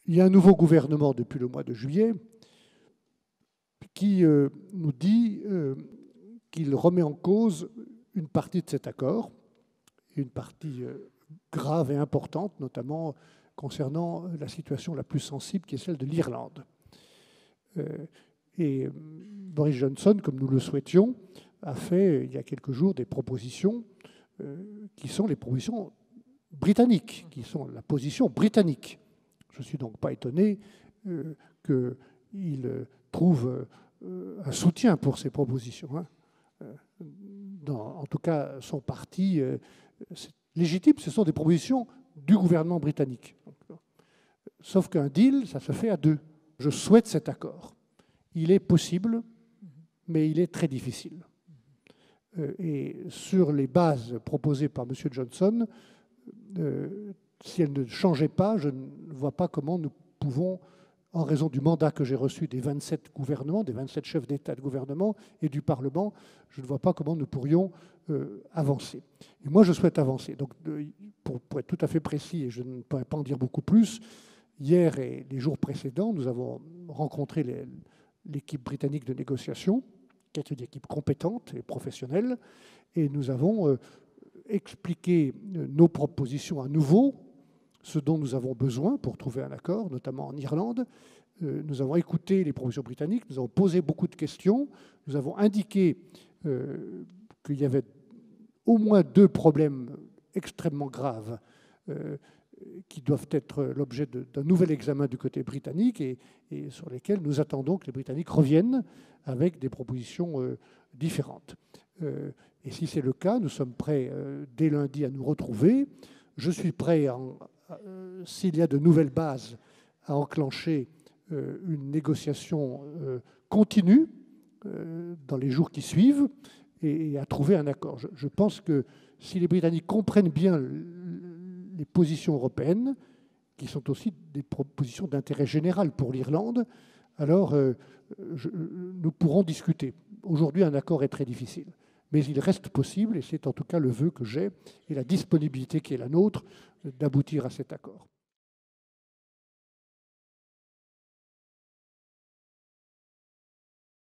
Il y a un nouveau gouvernement depuis le mois de juillet qui nous dit qu'il remet en cause une partie de cet accord, une partie grave et importante, notamment concernant la situation la plus sensible, qui est celle de l'Irlande. Et Boris Johnson, comme nous le souhaitions, a fait il y a quelques jours des propositions qui sont les propositions britanniques, qui sont la position britannique. Je ne suis donc pas étonné qu'il trouve un soutien pour ces propositions. En tout cas, son parti, c'est légitime, ce sont des propositions du gouvernement britannique. Sauf qu'un deal, ça se fait à deux. Je souhaite cet accord. Il est possible, mais il est très difficile. Et sur les bases proposées par M. Johnson, si elles ne changeaient pas, je ne vois pas comment nous pouvons, en raison du mandat que j'ai reçu des 27 gouvernements, des 27 chefs d'État de gouvernement et du Parlement, je ne vois pas comment nous pourrions avancer. Et moi, je souhaite avancer. Donc, pour être tout à fait précis, et je ne pourrais pas en dire beaucoup plus, hier et les jours précédents, nous avons rencontré l'équipe britannique de négociation, qui est une équipe compétente et professionnelle, et nous avons expliqué nos propositions à nouveau, ce dont nous avons besoin pour trouver un accord, notamment en Irlande. Nous avons écouté les propositions britanniques, nous avons posé beaucoup de questions, nous avons indiqué qu'il y avait au moins 2 problèmes extrêmement graves qui doivent être l'objet d'un nouvel examen du côté britannique et sur lesquels nous attendons que les Britanniques reviennent avec des propositions différentes. Et si c'est le cas, nous sommes prêts dès lundi à nous retrouver. Je suis prêt, s'il y a de nouvelles bases, à enclencher une négociation continue dans les jours qui suivent et à trouver un accord. Je pense que si les Britanniques comprennent bien les positions européennes, qui sont aussi des propositions d'intérêt général pour l'Irlande, alors nous pourrons discuter. Aujourd'hui, un accord est très difficile. Mais il reste possible, et c'est en tout cas le vœu que j'ai, et la disponibilité qui est la nôtre, d'aboutir à cet accord.